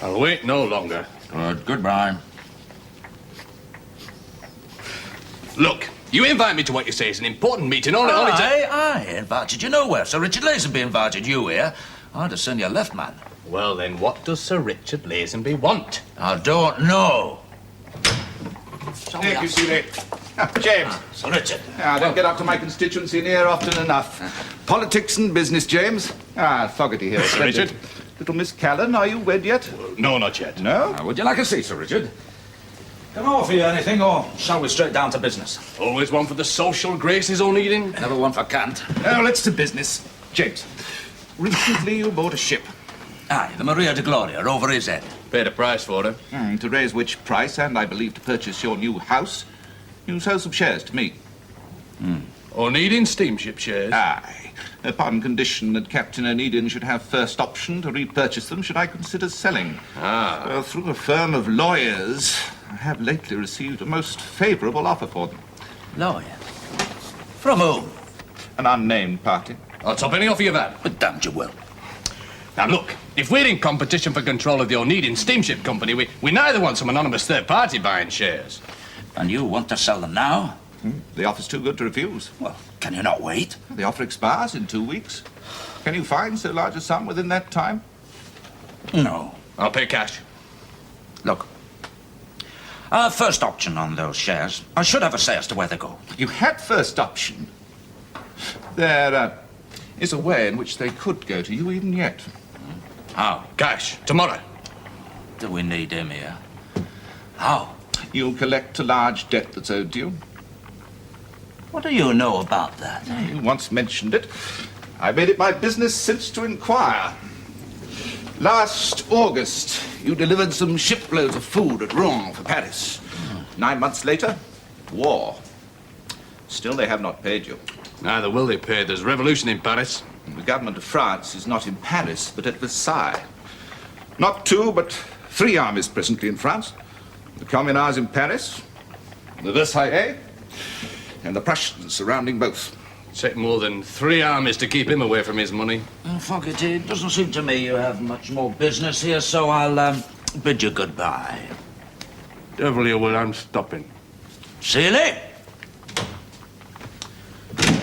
I'll wait no longer. Good. Goodbye. Look, you invite me to what you say is an important meeting. I invited you nowhere. Sir Richard Lazenby invited you here. I'd have seen you left, man. Well, then what does Sir Richard Lazenby want? I don't know. Thank you, Seeley. James. Sir Richard. I don't get up to my constituency near often enough. Politics and business, James. Fogarty here. Sir Richard. Little Miss Callan, are you wed yet? No, not yet. No? Would you like a seat, Sir Richard? Can I offer you anything, or shall we straight down to business? Always one for the social graces, Onedin. Never one for cant. Now, let's to business. James, recently you bought a ship. Aye, the Maria de Gloria, over his head. Paid a price for her. To raise which price, and I believe to purchase your new house, you sold some shares to me. Onedin steamship shares. Aye, upon condition that Captain Onedin should have first option to repurchase them should I consider selling. Well, through a firm of lawyers, I have lately received a most favourable offer for them. Lawyer? From whom? An unnamed party. I'll top any offer you've had. But damned you will. Now, look, if we're in competition for control of the Onedin Steamship Company, we neither want some anonymous third party buying shares. And you want to sell them now? The offer's too good to refuse. Well, can you not wait? The offer expires in 2 weeks. Can you find so large a sum within that time? No. I'll pay cash. Look, first option on those shares. I should have a say as to where they go. You had first option. There is a way in which they could go to you even yet. How? Cash. Tomorrow. Do we need him here? How? You'll collect a large debt that's owed to you. What do you know about that? You once mentioned it. I made it my business since to inquire. Last August, you delivered some shiploads of food at Rouen for Paris. 9 months later, war. Still, they have not paid you. Neither will they pay. There's revolution in Paris. The government of France is not in Paris, but at Versailles. Not 2, but 3 armies presently in France. The Communards in Paris, the Versaillais, and the Prussians surrounding both. Take more than 3 armies to keep him away from his money. Fogarty, it doesn't seem to me you have much more business here, so I'll bid you goodbye. Devil you will, I'm stopping. Seeley?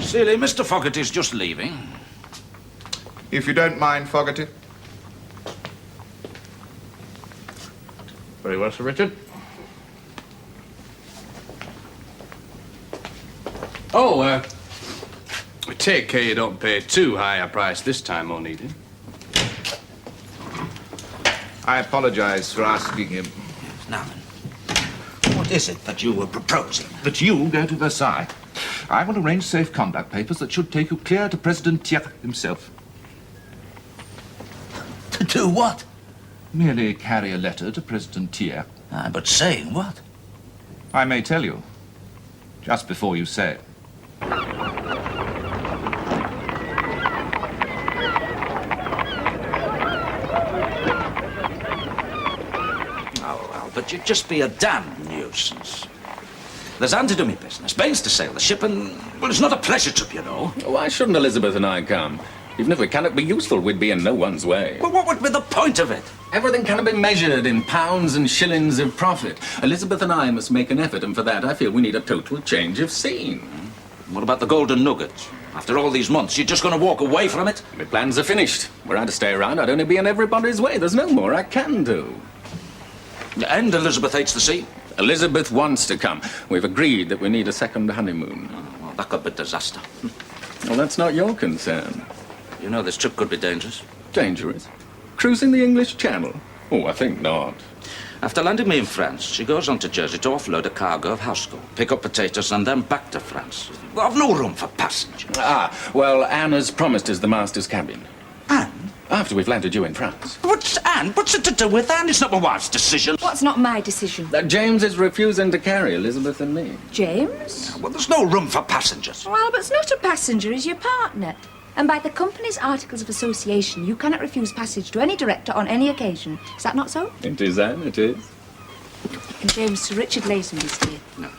Seeley, Mr. Fogarty's just leaving. If you don't mind, Fogarty. Very well, Sir Richard. Oh, take care you don't pay too high a price this time, Onedin. I apologize for asking him. Now then, what is it that you were proposing? That you go to Versailles. I will arrange safe conduct papers that should take you clear to President Thiers himself. To do what? Merely carry a letter to President Thiers. But saying what? I may tell you, just before you say it. But you'd just be a damn nuisance. There's Anne to do me business, Baines to sail the ship, and, well, it's not a pleasure trip, you know. Why shouldn't Elizabeth and I come? Even if we cannot be useful, we'd be in no one's way. Well, what would be the point of it? Everything cannot be measured in pounds and shillings of profit. Elizabeth and I must make an effort, and for that I feel we need a total change of scene. What about the golden nuggets? After all these months, you're just going to walk away from it? My plans are finished. Were I to stay around, I'd only be in everybody's way. There's no more I can do. And Elizabeth hates the sea? Elizabeth wants to come. We've agreed that we need a second honeymoon. Well, that could be disaster. Well, that's not your concern. You know this trip could be dangerous. Dangerous? Cruising the English Channel? Oh, I think not. After landing me in France, she goes on to Jersey to offload a cargo of household, pick up potatoes, and then back to France. I've no room for passengers. Well, Anne has promised us the master's cabin. Anne? After we've landed you in France. What's Anne? What's it to do with Anne? It's not my wife's decision. What's not my decision? James is refusing to carry Elizabeth and me. James? Well, there's no room for passengers. Well, Albert's not a passenger, he's your partner. And by the company's articles of association, you cannot refuse passage to any director on any occasion. Is that not so? It is, Anne, it is. And James, Sir Richard Lazenby's here. No.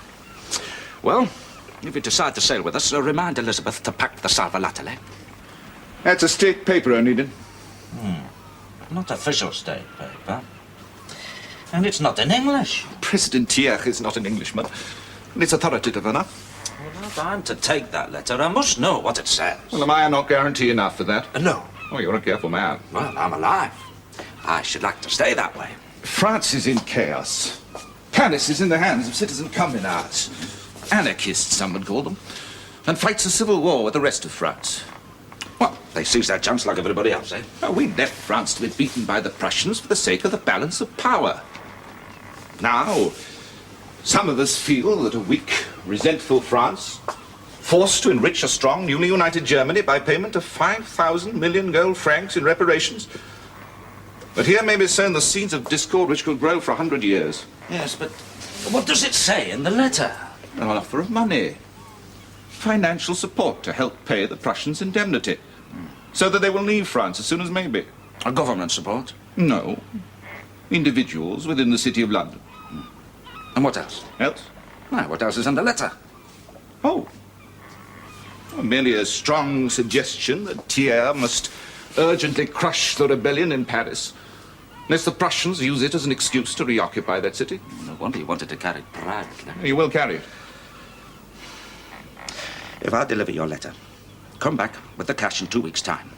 Well, if you decide to sail with us, remind Elizabeth to pack the salvolatile. That's a state paper, Onedin. Not official state paper. And it's not in English. President Thiers is not an Englishman, and it's authoritative enough. Well, if I'm to take that letter, I must know what it says. Well, am I not guarantee enough for that? No. Oh, you're a careful man. Well, I'm alive. I should like to stay that way. France is in chaos. Paris is in the hands of citizen communards. Anarchists, some would call them. And fights a civil war with the rest of France. Well, they seize their chance like everybody else, eh? Well, we left France to be beaten by the Prussians for the sake of the balance of power. Now, some of us feel that a weak, resentful France, forced to enrich a strong, newly united Germany by payment of 5,000 million gold francs in reparations. But here may be sown the seeds of discord which could grow for 100 years. Yes, but what does it say in the letter? An offer of money. Financial support to help pay the Prussians' indemnity. So that they will leave France as soon as may be. A government support? No. Individuals within the City of London. And what else? Else? Why, what else is in the letter? Oh. Well, merely a strong suggestion that Thiers must urgently crush the rebellion in Paris, lest the Prussians use it as an excuse to reoccupy that city. No wonder you wanted to carry it privately. You will carry it. If I deliver your letter, come back with the cash in 2 weeks' time.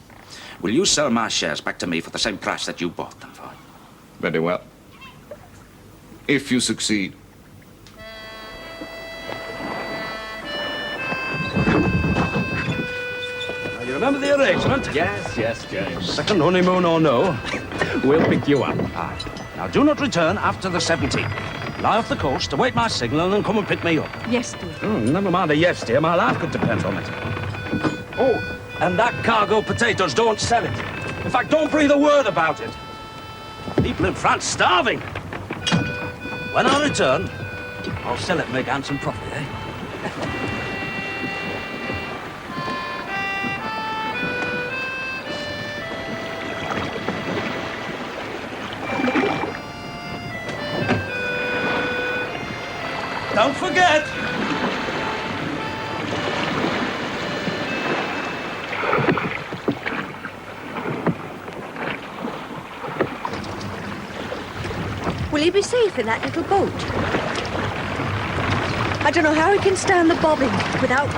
Will you sell my shares back to me for the same price that you bought them for? Very well. If you succeed. You remember the arrangement? Yes, James. Second honeymoon or no, we'll pick you up. Aye. Now, do not return after the 17th. Lie off the coast, await my signal, and then come and pick me up. Yes, dear. Never mind a yes, dear. My life could depend on it. Oh, and that cargo of potatoes, don't sell it. In fact, don't breathe a word about it. People in France starving. When I return, I'll sell it and make handsome profit, eh? Don't forget. Will you be safe in that little boat? I don't know how he can stand the bobbing without...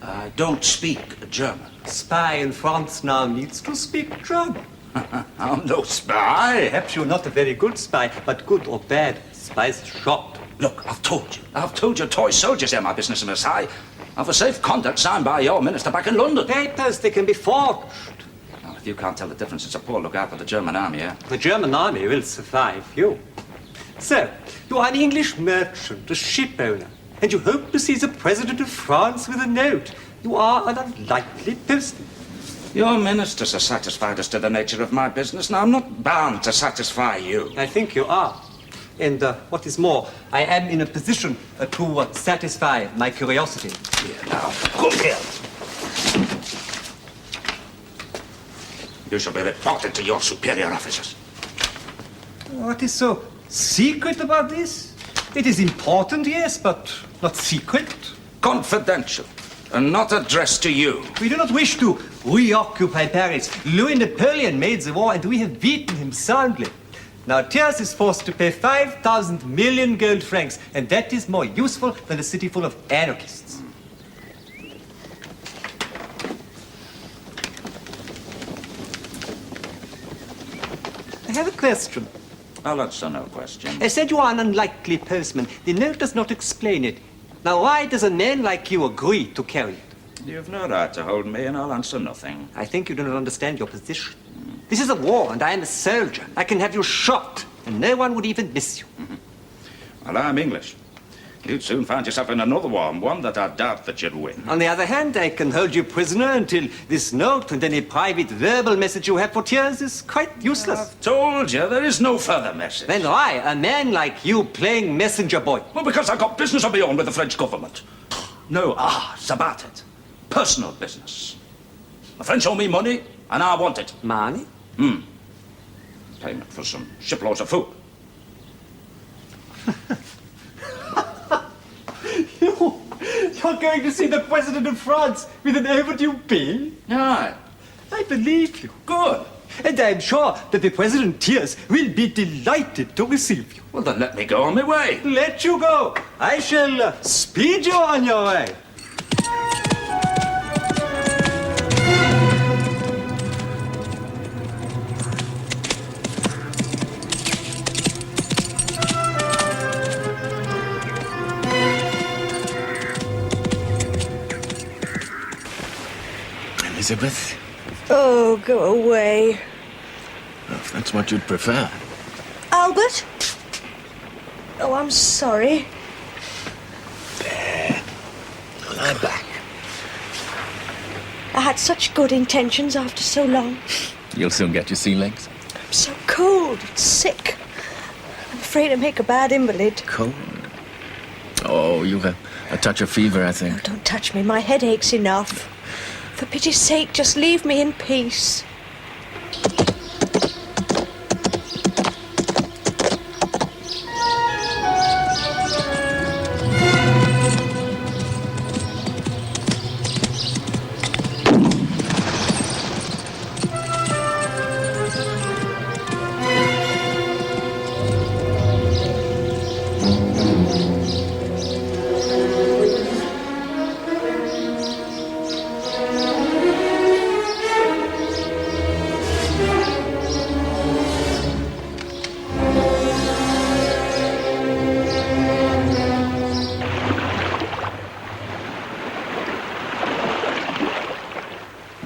I don't speak German. Spy in France now needs to speak German. I'm no spy. Perhaps you're not a very good spy, but good or bad, spy's shot. Look, I've told you. I've told you toy soldiers are my business in Versailles. I've a safe conduct signed by your minister back in London. Papers, they can be forged. Well, if you can't tell the difference, it's a poor lookout for the German army, eh? The German army will survive you. So, you are an English merchant, a ship owner, and you hope to see the President of France with a note. You are an unlikely person. Your ministers are satisfied as to the nature of my business. Now, I'm not bound to satisfy you. I think you are. And what is more, I am in a position to satisfy my curiosity. Here, now, come here. You shall be reported to your superior officers. What is so secret about this? It is important, yes, but not secret. Confidential, and not addressed to you. We do not wish to reoccupy Paris. Louis Napoleon made the war, and we have beaten him soundly. Now Thiers is forced to pay 5,000 million gold francs, and that is more useful than a city full of anarchists. I have a question. I'll answer no question. I said you are an unlikely postman. The note does not explain it. Now, why does a man like you agree to carry it? You've no right to hold me, and I'll answer nothing. I think you do not understand your position. This is a war, and I am a soldier. I can have you shot, and no one would even miss you. Well, I'm English. You'd soon find yourself in another war, and one that I doubt that you'd win. On the other hand, I can hold you prisoner until this note and any private verbal message you have for Thiers is quite useless. I've told you there is no further message. Then why, a man like you playing messenger boy? Well, because I've got business of my own with the French government. No arts about it. Personal business. The French owe me money, and I want it. Money? Payment for some shiploads of food. You're You're going to see the President of France with an overdue bill? Aye. I believe you. Good. And I'm sure that the President Tears will be delighted to receive you. Well, then let me go on my way. Let you go. I shall speed you on your way. Elizabeth, Oh, go away. if that's what you'd prefer. Albert? Oh, I'm sorry. Lie back. I had such good intentions after so long. You'll soon get your sea legs. I'm so cold and sick. I'm afraid I make a bad invalid. Cold. Oh, you've a touch of fever, I think. Oh, don't touch me. My head aches enough. For pity's sake, just leave me in peace.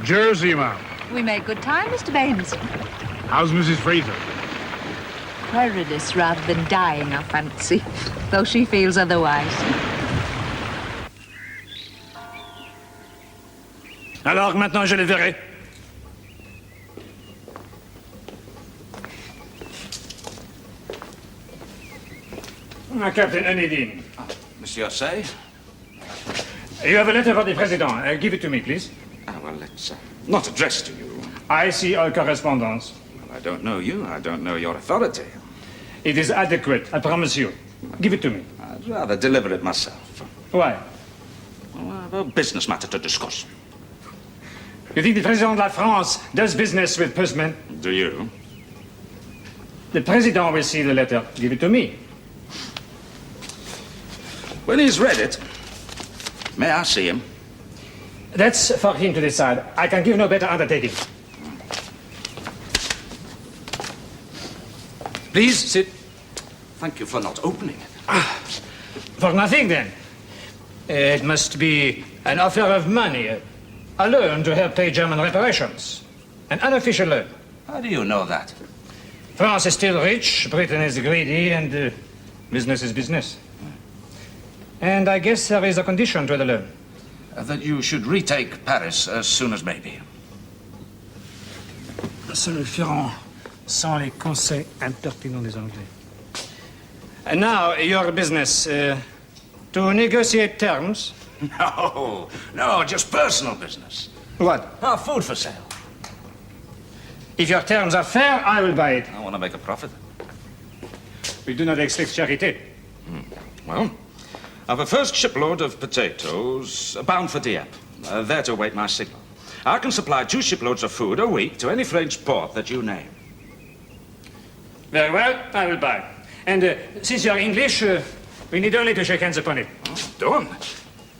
Jersey, ma'am. We made good time, Mr. Baines. How's Mrs. Fraser? Querulous rather than dying, I fancy, though she feels otherwise. Alors, maintenant, je les verrai. Captain Onedin, Monsieur Say? you have a letter for the President. Give it to me, please. Well, it's not addressed to you. I see all correspondence. Well, I don't know you. I don't know your authority. It is adequate, I promise you. Give it to me. I'd rather deliver it myself. Why? Well, I have a business matter to discuss. You think the President of France does business with postmen? Do you? The President will see the letter. Give it to me. When he's read it, may I see him? That's for him to decide. I can give no better undertaking. Please sit. Thank you for not opening it. For nothing, then. It must be an offer of money, a loan to help pay German reparations. An unofficial loan. How do you know that? France is still rich, Britain is greedy, and business is business. And I guess there is a condition to the loan. That you should retake Paris as soon as maybe. Se le feront sans les conseils impertinents des Anglais. And now, your business, to negotiate terms. No, just personal business. What? Ah, food for sale. If your terms are fair, I will buy it. I want to make a profit. We do not expect charité. Well, I've a first shipload of potatoes bound for Dieppe. There to await my signal. I can supply 2 shiploads of food a week to any French port that you name. Very well, I will buy. And since you're English, we need only to shake hands upon it. Oh, done.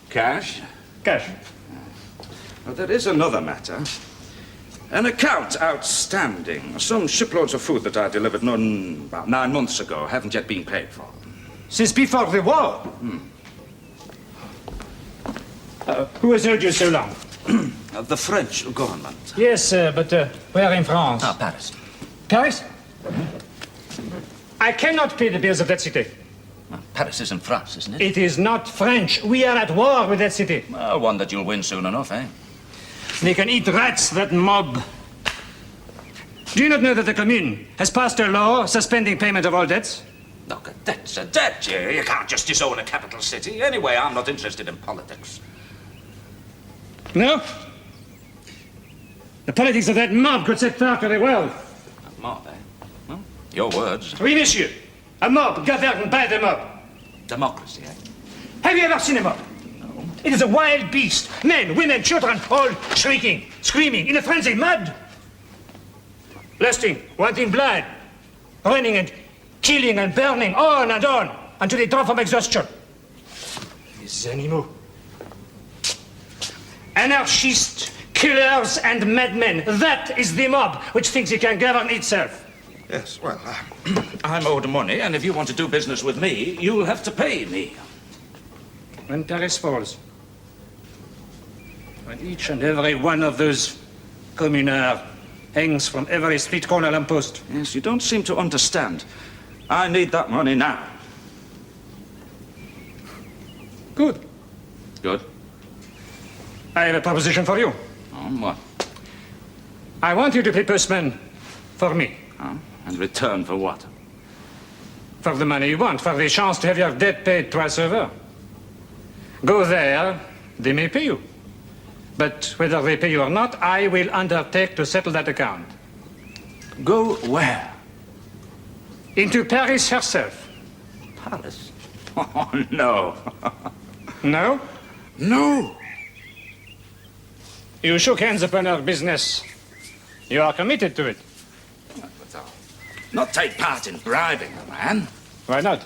Cash? Cash. Well, there is another matter. An account outstanding. Some shiploads of food that I delivered about 9 months ago haven't yet been paid for. Since before the war? Who has owed you so long? The French government. Yes, but where in France? Paris. Paris? I cannot pay the bills of that city. Well, Paris isn't France, isn't it? It is not French. We are at war with that city. Well, one that you'll win soon enough, eh? They can eat rats, that mob. Do you not know that the Commune has passed a law suspending payment of all debts? Look, a debt's a debt. You can't just disown a capital city. Anyway, I'm not interested in politics. No? The politics of that mob could set fire to the world. A mob, eh? Well, your words. Oui, monsieur. A mob governed by the mob. Democracy, eh? Have you ever seen a mob? No. It is a wild beast. Men, women, children, all shrieking, screaming, in a frenzy, mad. Lusting, wanting blood, running and killing and burning on and on until they drop from exhaustion. These animals. Anarchists, killers, and madmen. That is the mob which thinks it can govern itself. Yes, well, I'm owed money, and if you want to do business with me, you'll have to pay me. When Paris falls, when each and every one of those communards hangs from every street corner lamppost. Yes, you don't seem to understand. I need that money now. Good. Good. I have a proposition for you. What? I want you to play postman for me. In return for what? For the money you want, for the chance to have your debt paid twice over. Go there, they may pay you. But whether they pay you or not, I will undertake to settle that account. Go where? Into Paris herself. Paris? Oh, no. No? No. You shook hands upon our business. You are committed to it. Not take part in bribing a man. Why not?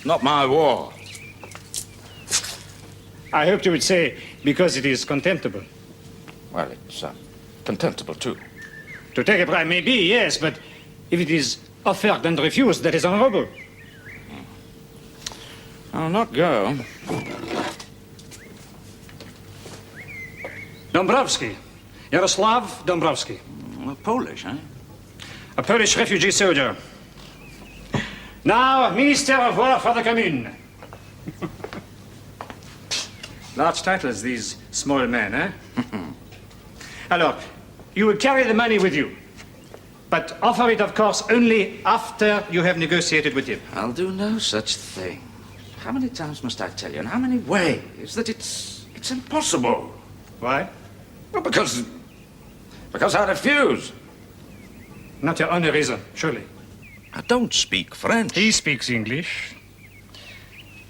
Not my war. I hoped you would say, because it is contemptible. Well, it's contemptible, too. To take a bribe may be, yes, but if it is offered and refused, that is honorable. I'll not go. Dombrowski. Yaroslav Dombrowski. Polish, eh? A Polish refugee soldier. Now, Minister of War for the Commune. Large titles, these small men, eh? Alors, you will carry the money with you. But offer it, of course, only after you have negotiated with him. I'll do no such thing. How many times must I tell you, in how many ways, that it's impossible? Why? Well, because I refuse. Not your only reason, surely. I don't speak French. He speaks English.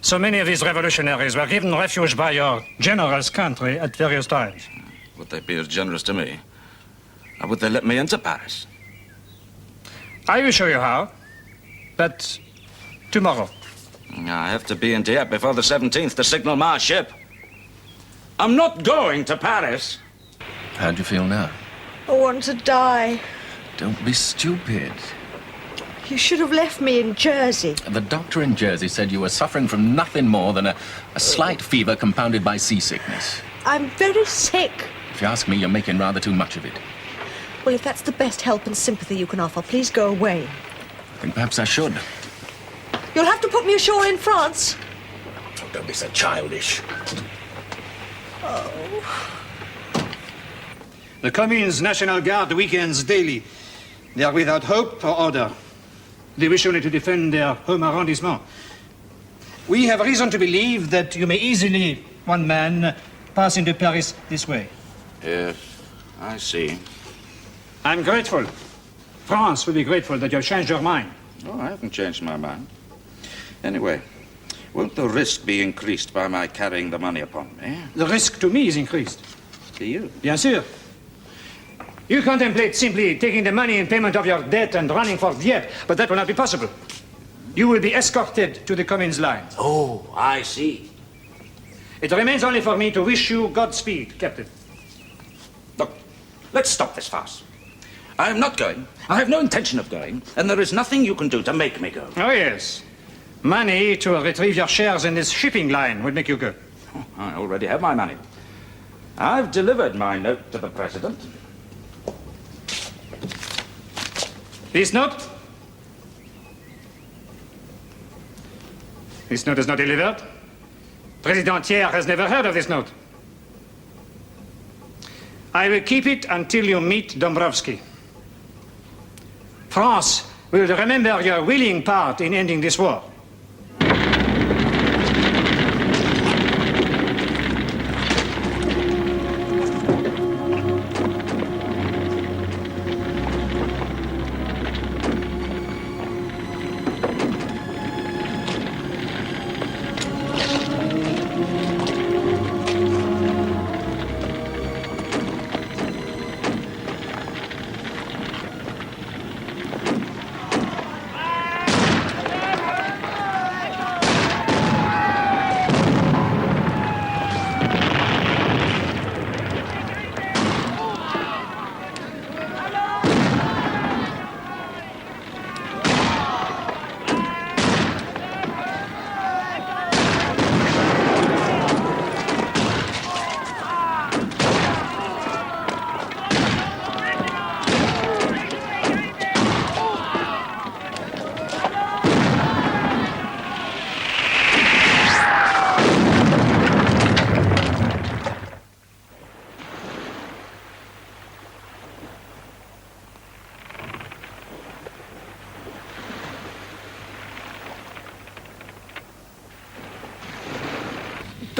So many of these revolutionaries were given refuge by your generous country at various times. Would they be as generous to me? Or would they let me into Paris? I will show you how, but tomorrow. I have to be in Dieppe before the 17th to signal my ship. I'm not going to Paris. How do you feel now? I want to die. Don't be stupid. You should have left me in Jersey. The doctor in Jersey said you were suffering from nothing more than a slight fever compounded by seasickness. I'm very sick. If you ask me, you're making rather too much of it. Well, if that's the best help and sympathy you can offer, please go away. I think perhaps I should. You'll have to put me ashore in France. Oh, don't be so childish. Oh. The Commune's National Guard weekends daily. They are without hope or order. They wish only to defend their home arrondissement. We have reason to believe that you may easily, one man, pass into Paris this way. Yes, I see. I'm grateful. France will be grateful that you have changed your mind. Oh, I haven't changed my mind. Anyway, won't the risk be increased by my carrying the money upon me? The risk to me is increased. To you? Bien sûr. You contemplate simply taking the money in payment of your debt and running for Dieppe, but that will not be possible. You will be escorted to the Commune's line. Oh, I see. It remains only for me to wish you Godspeed, Captain. Look, let's stop this farce. I am not going. I have no intention of going, and there is nothing you can do to make me go. Oh, yes. Money to retrieve your shares in this shipping line would make you go. Oh, I already have my money. I've delivered my note to the President. This note? This note is not delivered. President Thiers has never heard of this note. I will keep it until you meet Dombrowski. France will remember your willing part in ending this war.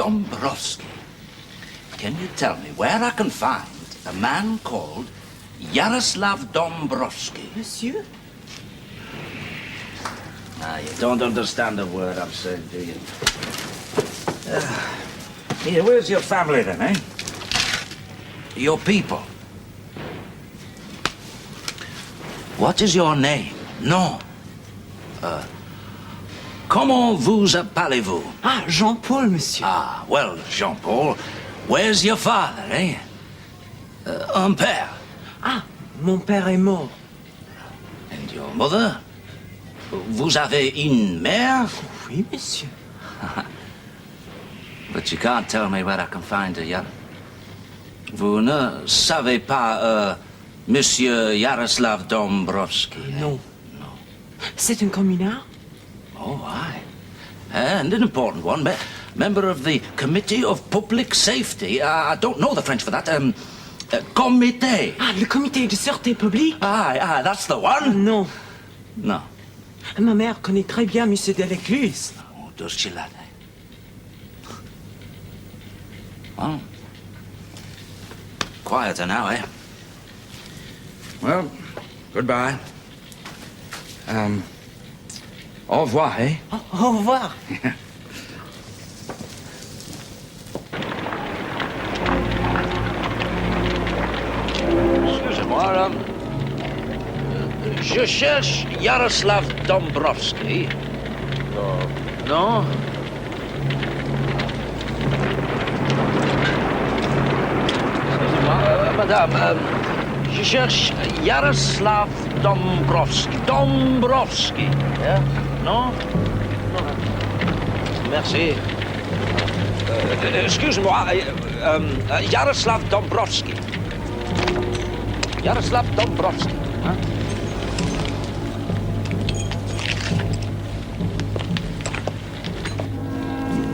Dombrowski. Can you tell me where I can find a man called Yaroslav Dombrowski? Monsieur? Ah, you don't understand a word I'm saying, do you? Here, where's your family then, eh? Your people. What is your name? No. Comment vous appelez-vous? Ah, Jean-Paul, monsieur. Ah, well, Jean-Paul, where's your father, eh? Un père. Ah, mon père est mort. And your mother? Vous avez une mère? Oui, monsieur. But you can't tell me where I can find her yet. Vous ne savez pas, Monsieur Yaroslav Dombrowski? Non. C'est un communard? Oh, aye. And an important one. Member of the Committee of Public Safety. I don't know the French for that. Comité. Ah, le comité de sûreté publique? Aye, that's the one. Non. No. Ma mère connaît très bien monsieur Delacluse. Oh, does she, lad? Well, quieter now, eh? Well, goodbye. Au revoir, eh? Au revoir. Excusez-moi, je cherche Yaroslav Dombrowski. Non? Excusez-moi, madame, je cherche Yaroslav Dombrowski. Dombrowski, yeah? Non? Merci. Excuse-moi, Yaroslav Dombrowski. Yaroslav Dombrowski. Huh?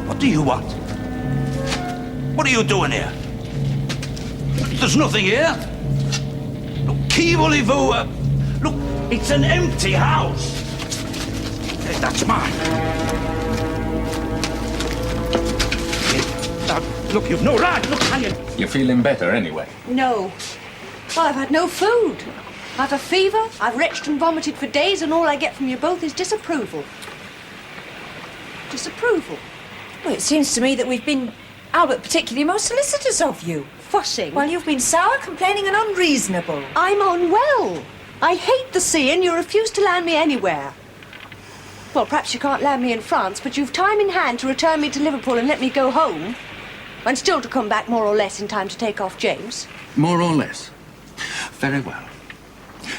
What do you want? What are you doing here? There's nothing here. Look, qui voulez-vous? Look, it's an empty house. Hey, that's mine. Look, you've no right. Look, hang it. You're feeling better anyway. No. Well, I've had no food. I've a fever, I've retched and vomited for days, and all I get from you both is disapproval. Disapproval? Well, it seems to me that we've been, Albert particularly, most solicitous of you. Fussing. Well, you've been sour, complaining and unreasonable. I'm unwell. I hate the sea, and you refuse to land me anywhere. Well, perhaps you can't land me in France, but you've time in hand to return me to Liverpool and let me go home. And still to come back more or less in time to take off James. More or less. Very well.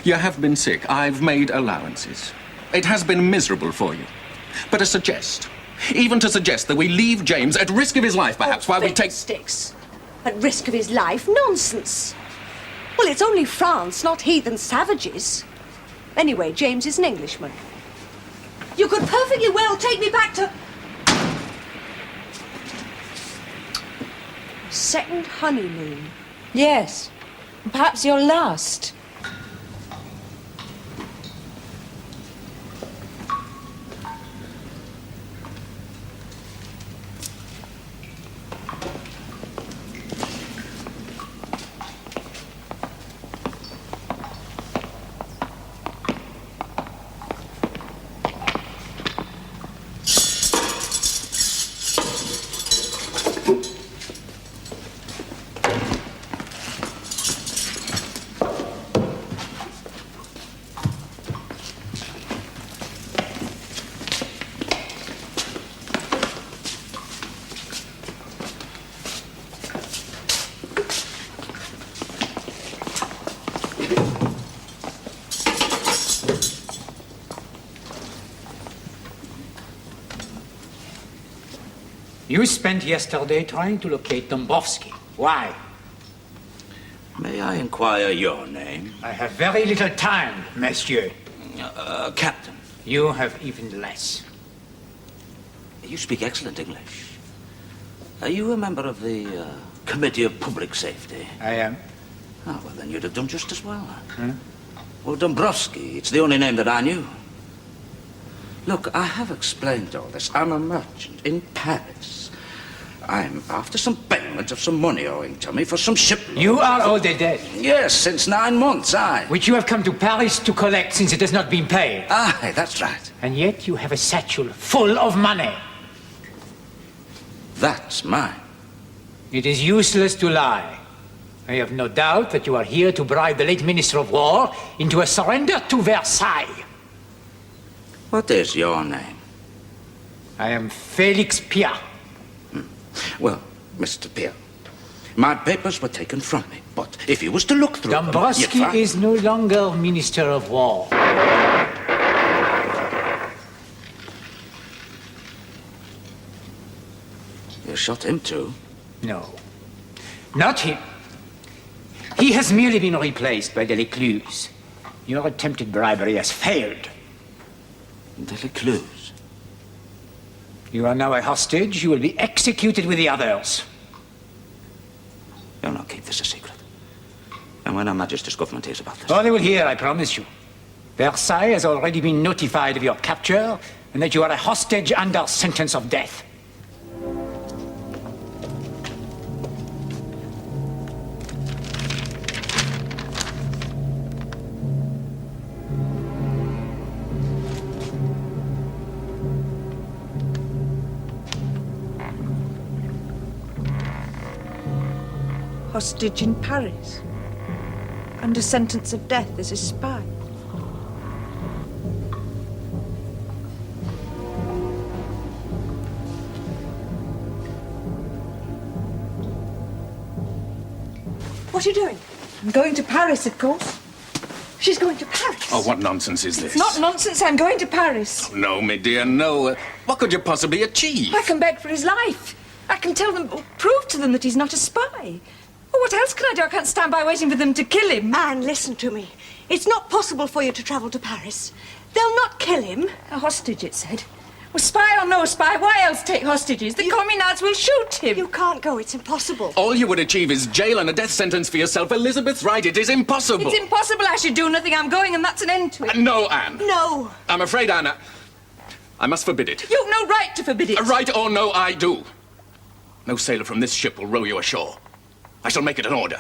You have been sick. I've made allowances. It has been miserable for you. But to suggest, even to suggest that we leave James at risk of his life, perhaps, while we take... Sticks. At risk of his life? Nonsense. Well, it's only France, not heathen savages. Anyway, James is an Englishman. You could perfectly well take me back to... Second honeymoon. Yes. Perhaps your last. You spent yesterday trying to locate Dombrowski. Why? May I inquire your name? I have very little time, monsieur. Captain. You have even less. You speak excellent English. Are you a member of the Committee of Public Safety? I am. Oh, well, then you'd have done just as well. Well, Dombrowski, it's the only name that I knew. Look, I have explained all this. I'm a merchant in Paris. I'm after some payment of some money owing to me for some shiploads. You are owed a debt. Yes, since 9 months, aye. Which you have come to Paris to collect since it has not been paid. Aye, that's right. And yet you have a satchel full of money. That's mine. It is useless to lie. I have no doubt that you are here to bribe the late Minister of War into a surrender to Versailles. What is your name? I am Felix Pia. Well, Mr. Pierre, my papers were taken from me, but if you was to look through Dombrowski them... is no longer Minister of War. You shot him too? No, not him. He has merely been replaced by Delecluse. Your attempted bribery has failed. Delecluse? You are now a hostage. You will be executed with the others. You'll not keep this a secret. And when Her Majesty's government hears about this... Oh, they will hear, I promise you. Versailles has already been notified of your capture and that you are a hostage under sentence of death. Hostage in Paris. Under sentence of death as a spy. What are you doing? I'm going to Paris, of course. She's going to Paris? Oh, what nonsense is this? It's not nonsense, I'm going to Paris. No, my dear, no. What could you possibly achieve? I can beg for his life. I can tell them, prove to them that he's not a spy. Well, what else can I do? I can't stand by waiting for them to kill him. Anne, listen to me. It's not possible for you to travel to Paris. They'll not kill him. A hostage, it said. Well, spy or no spy, why else take hostages? The communards will shoot him. You can't go. It's impossible. All you would achieve is jail and a death sentence for yourself. Elizabeth's right. It is impossible. It's impossible. I should do nothing. I'm going, and that's an end to it. No, Anne. No. I'm afraid, Anna, I must forbid it. You've no right to forbid it. Right or no, I do. No sailor from this ship will row you ashore. I shall make it an order.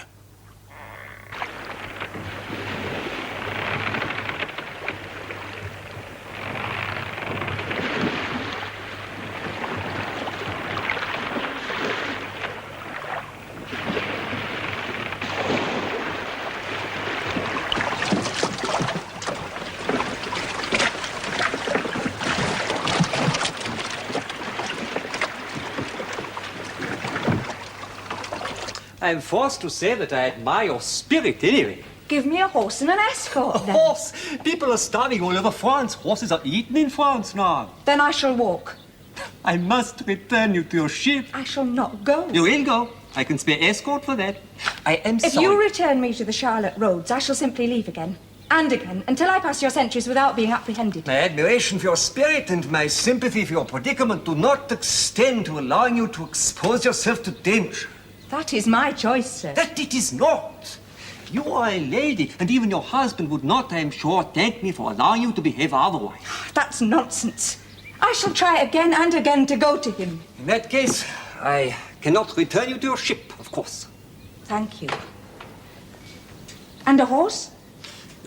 I'm forced to say that I admire your spirit anyway. Give me a horse and an escort, A then. horse! People are starving all over France. Horses are eaten in France now. Then I shall walk. I must return you to your ship. I shall not go. You will go. I can spare escort for that. I am If sorry. you return me to the Charlotte Roads, I shall simply leave again. And again, until I pass your sentries without being apprehended. My admiration for your spirit and my sympathy for your predicament do not extend to allowing you to expose yourself to danger. That is my choice, sir. That it is not. You are a lady, and even your husband would not, I am sure, thank me for allowing you to behave otherwise. That's nonsense. I shall try again and again to go to him. In that case, I cannot return you to your ship, of course. Thank you. And a horse?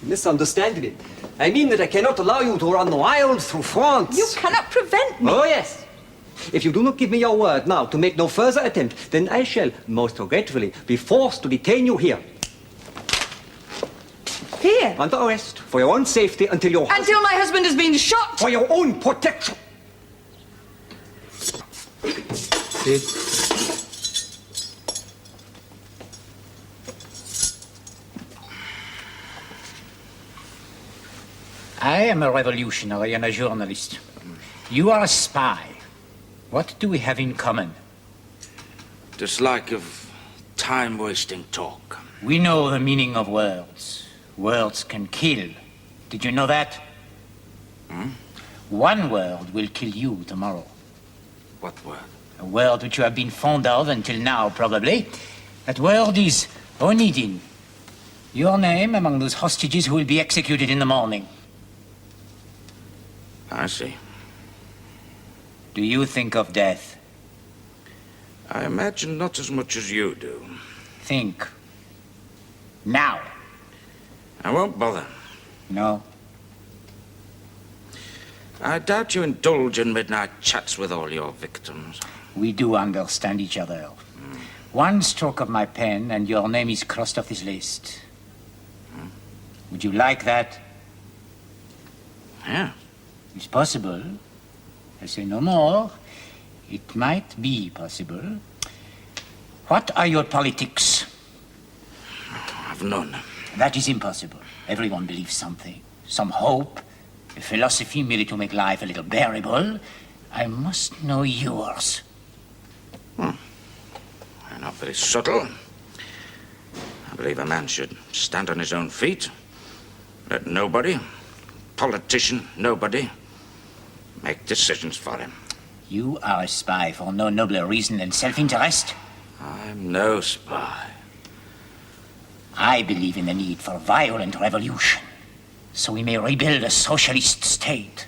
You misunderstand me. I mean that I cannot allow you to run wild through France. You cannot prevent me. Oh, yes. If you do not give me your word now to make no further attempt, then I shall, most regretfully, be forced to detain you here. Here? Under arrest, for your own safety, until your husband... Until my husband has been shot! For your own protection! I am a revolutionary and a journalist. You are a spy. What do we have in common? Dislike of time-wasting talk. We know the meaning of words. Words can kill. Did you know that? One word will kill you tomorrow. What word? A word which you have been fond of until now, probably. That word is Onedin. Your name among those hostages who will be executed in the morning. I see. Do you think of death? I imagine not as much as you do. Think. Now. I won't bother. No. I doubt you indulge in midnight chats with all your victims. We do understand each other. One stroke of my pen and your name is crossed off this list. Would you like that? Yeah. It's possible. I say no more. It might be possible. What are your politics? I've none. That is impossible. Everyone believes something. Some hope. A philosophy merely to make life a little bearable. I must know yours. You're not very subtle. I believe a man should stand on his own feet. Let nobody, politician, nobody, make decisions for him. You are a spy for no nobler reason than self-interest? I'm no spy. I believe in the need for violent revolution, so we may rebuild a socialist state.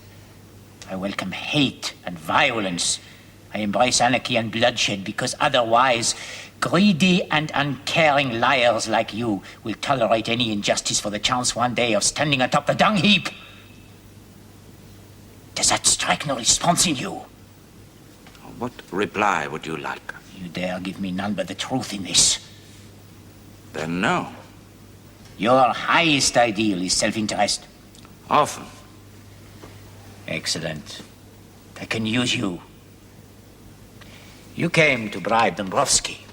I welcome hate and violence. I embrace anarchy and bloodshed because otherwise greedy and uncaring liars like you will tolerate any injustice for the chance one day of standing atop the dung heap. Does that strike no response in you? What reply would you like? You dare give me none but the truth in this. Then no. Your highest ideal is self-interest. Often. Excellent. I can use you. You came to bribe Dombrowski.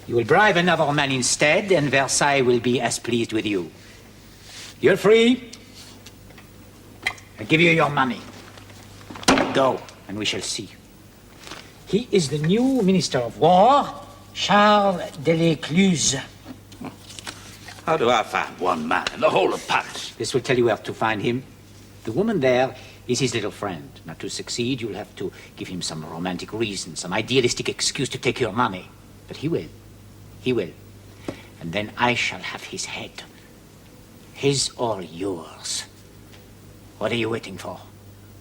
You will bribe another man instead, and Versailles will be as pleased with you. You're free. I give you your money. Go, and we shall see. He is the new Minister of War, Charles Delecluse. How do I find one man in the whole of Paris? This will tell you where to find him. The woman there is his little friend. Now, to succeed, you'll have to give him some romantic reason, some idealistic excuse to take your money. But he will. He will. And then I shall have his head. His or yours. What are you waiting for?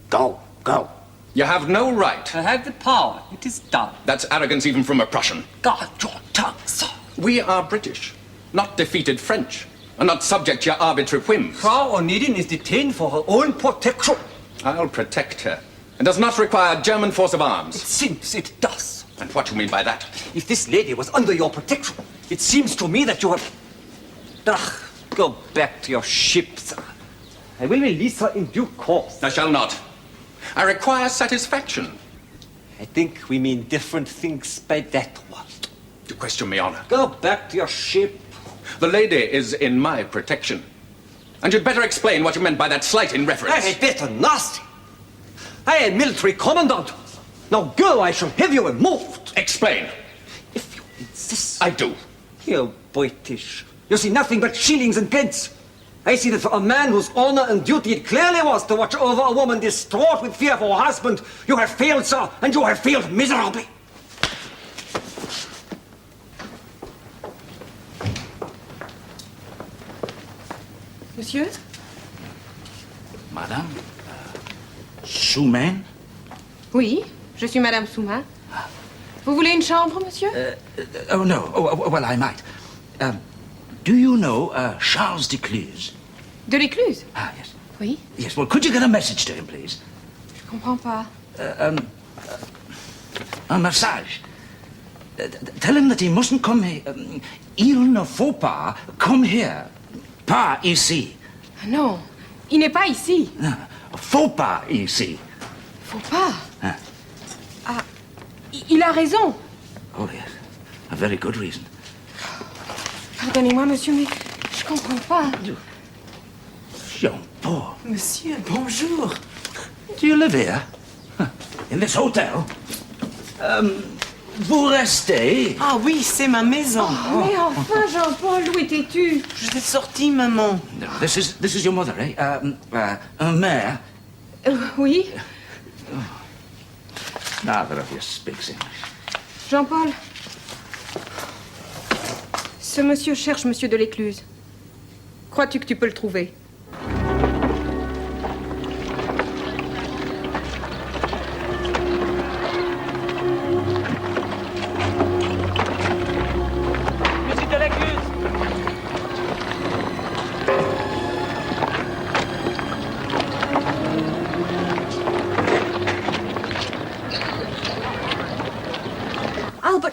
Go, go. You have no right. I have the power. It is done. That's arrogance even from a Prussian. Guard your tongue, sir. We are British, not defeated French, and not subject to your arbitrary whims. Frau Onedin is detained for her own protection. I'll protect her. It does not require German force of arms. It seems it does. And what do you mean by that? If this lady was under your protection, it seems to me that you have... Go back to your ship, sir. I will release her in due course. I shall not. I require satisfaction. I think we mean different things by that one. You question me, Honor. Go back to your ship. The lady is in my protection. And you'd better explain what you meant by that slight in reference. I had better nasty. I am military commandant. Now go, I shall have you removed. Explain. If you insist. I do. You British. You see nothing but shillings and pence. I see that for a man whose honor and duty it clearly was to watch over a woman distraught with fear for her husband, you have failed, sir, and you have failed miserably. Monsieur? Madame? Soumain? Oui, je suis Madame Souma. Vous voulez une chambre, monsieur? Oh, no. Oh, well, I might. Do you know Charles Decluse? De l'Écluse? Ah, yes. Oui. Yes, well, could you get a message to him, please? Je comprends pas. Un message. Tell him that he mustn't come here. Il ne faut pas come here. Pas ici. Non, il n'est pas ici. Faut pas ici. Faut pas. Ah, il a raison. Oh, yes. A very good reason. Pardonnez-moi, monsieur, mais je comprends pas. Jean-Paul. Monsieur, bonjour. Do you live here? In this hotel? Vous restez? Ah oui, c'est ma maison. Oh, mais enfin, Jean-Paul, où étais-tu? Je suis sortie, maman. No, this is your mother, eh? Un mère? Oui. Neither of you speaks English. Jean-Paul. Ce monsieur cherche monsieur de l'Écluse. Crois-tu que tu peux le trouver?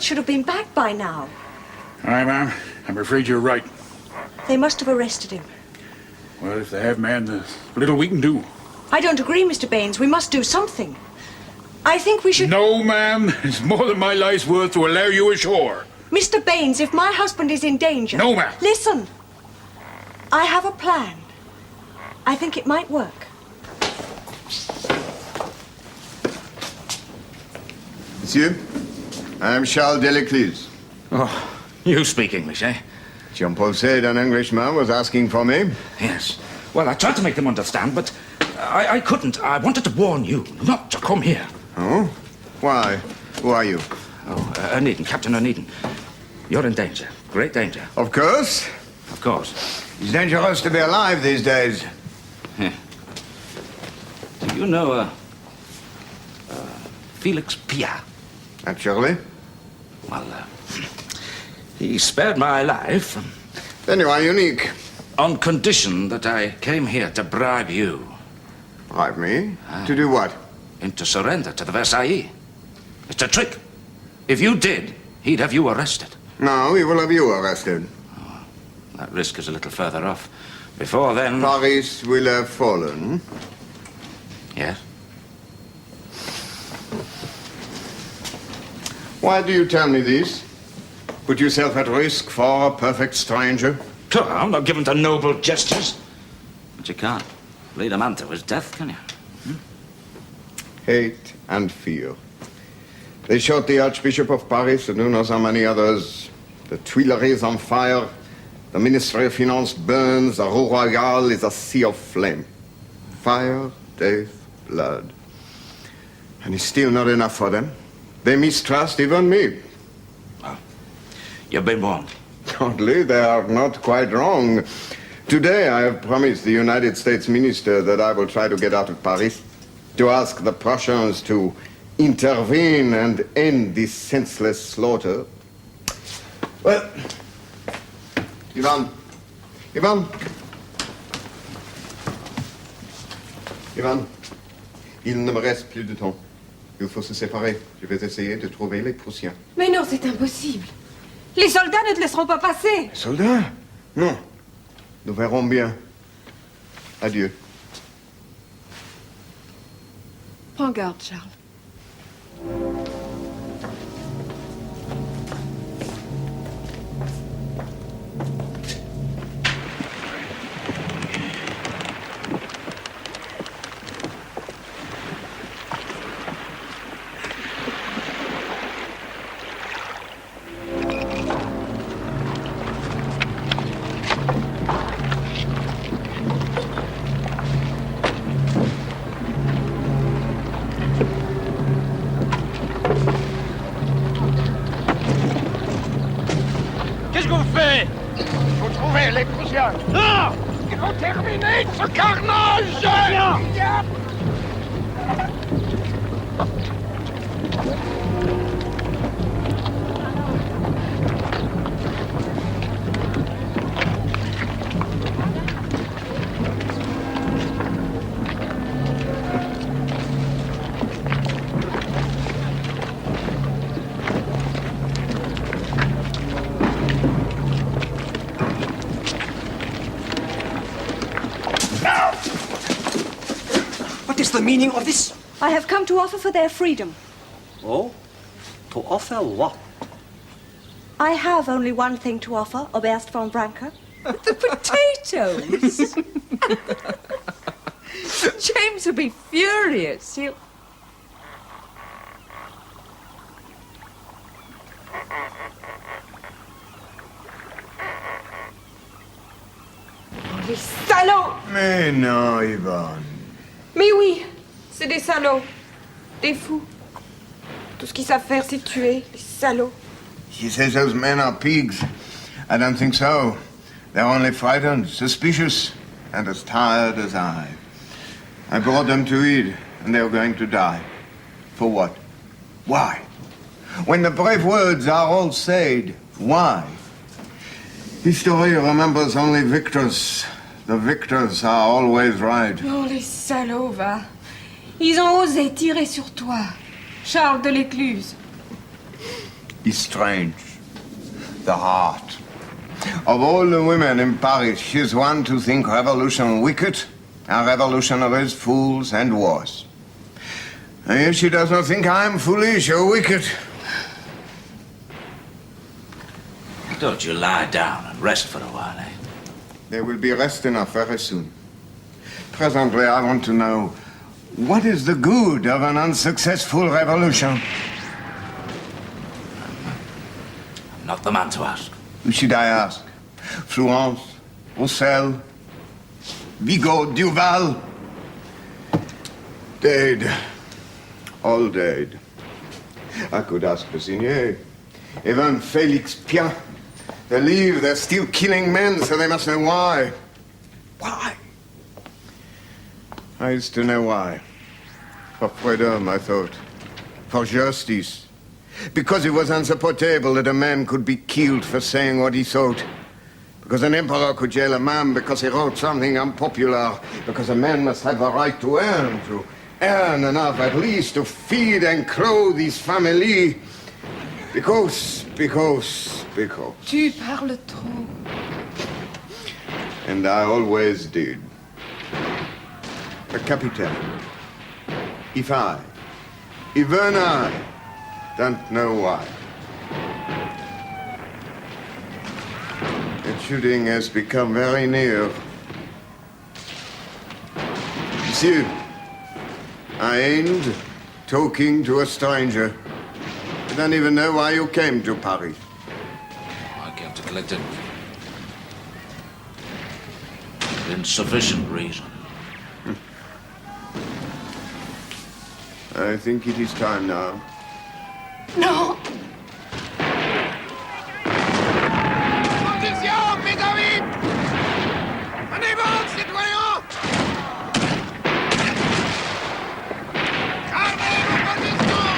should have been back by now. Aye, ma'am. I'm afraid you're right. They must have arrested him. Well, if they have, ma'am, there's little we can do. I don't agree, Mr. Baines. We must do something. I think we should... No, ma'am. It's more than my life's worth to allow you ashore. Mr. Baines, if my husband is in danger... No, ma'am. Listen. I have a plan. I think it might work. Monsieur, I am Charles Delecluse. Oh, you speak English, eh? Jean-Paul said an Englishman was asking for me. Yes. Well, I tried to make them understand, but I couldn't. I wanted to warn you not to come here. Oh? Why? Who are you? Oh, Onedin, Captain Onedin. You're in danger. Great danger. Of course. Of course. It's dangerous to be alive these days. Yeah. Do you know, Felix Pia? Naturally. Well, he spared my life. Then you are unique. On condition that I came here to bribe you. Bribe me? To do what? And to surrender to the Versailles. It's a trick. If you did, he'd have you arrested. No, he will have you arrested. Oh, that risk is a little further off. Before then... Paris will have fallen. Yes? Why do you tell me this? Put yourself at risk for a perfect stranger? I'm not given to noble gestures. But you can't lead a man to his death, can you? Hate and fear. They shot the Archbishop of Paris and who knows how many others. The Tuileries on fire. The Ministry of Finance burns. The Rue Royale is a sea of flame. Fire, death, blood. And it's still not enough for them. They mistrust even me. Well, you've been warned. Oddly, they are not quite wrong. Today, I have promised the United States minister that I will try to get out of Paris, to ask the Prussians to intervene and end this senseless slaughter. Well, Ivan, il ne me reste plus de temps. Il faut se séparer. Je vais essayer de trouver les Prussiens. Mais non, c'est impossible. Les soldats ne te laisseront pas passer. Les soldats? Non. Nous verrons bien. Adieu. Prends garde, Charles. Qu'est-ce qu'on fait? Il faut trouver les Prussiens. Non! Il faut terminer ce carnage! Viens! What is the meaning of this? I have come to offer for their freedom. Oh? To offer what? I have only one thing to offer, Oberst von Branca. The potatoes! James will be furious. He'll... Les salauds! Mais non, Ivan. Mais oui, c'est des salauds. Des fous. Tout ce qu'ils savent faire, c'est tuer. Les salauds. She says those men are pigs. I don't think so. They're only frightened, suspicious, and as tired as I. I brought them to eat, and they were going to die. For what? Why? When the brave words are all said, why? History remembers only victors. The victors are always right. Oh, les salauds, va. Ils ont osé tirer sur toi, Charles de l'Écluse. is strange. The heart. Of all the women in Paris, she's one to think revolution wicked, and revolutionaries fools and wars. And yet she does not think I am foolish or wicked. Don't you lie down and rest for a while, eh? There will be rest enough very soon. Presently, I want to know, what is the good of an unsuccessful revolution? I'm not the man to ask. Who should I ask? Florence, Roussel, Vigo, Duval? Dead. All dead. I could ask Bessignier, even Félix Pien. They live, they're still killing men, so they must know why. Why? I used to know why. For freedom, I thought. For justice. Because it was unsupportable that a man could be killed for saying what he thought. Because an emperor could jail a man because he wrote something unpopular. Because a man must have the right to earn enough at least to feed and clothe his family. Because. Tu parles trop. And I always did. But Capitaine, even I don't know why. The shooting has become very near. Monsieur, I ain't talking to a stranger. I don't even know why you came to Paris. I came to collect an insufficient reason. I think it is time now. No! Attention, mes amis! En avant, citoyens! Gardez vos positions!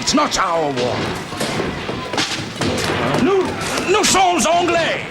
It's not our war. Nous sommes anglais.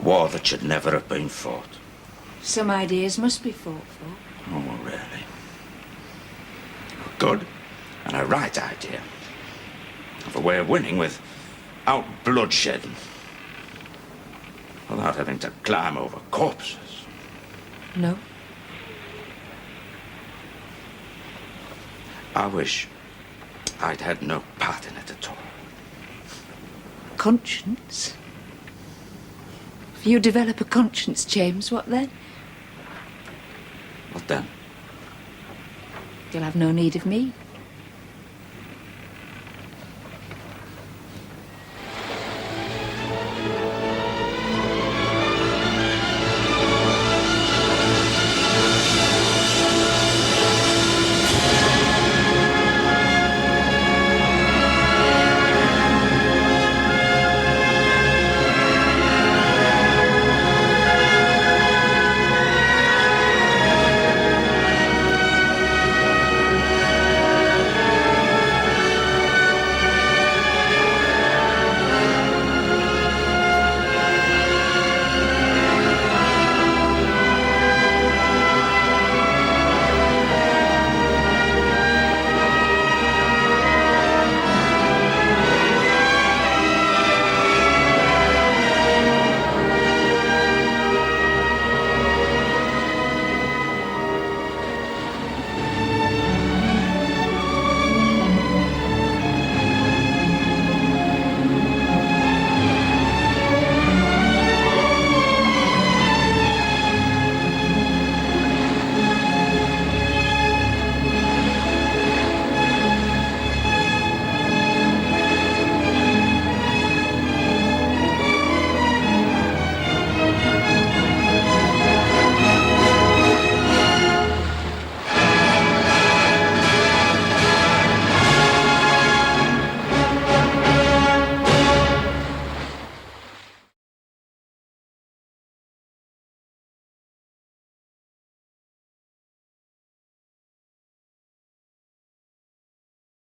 war that should never have been fought. Some ideas must be fought for. Oh, really? Good and a right idea. Of a way of winning without bloodshed. Without having to climb over corpses. No. I wish I'd had no part in it at all. Conscience? If you develop a conscience, James, what then? What then? You'll have no need of me.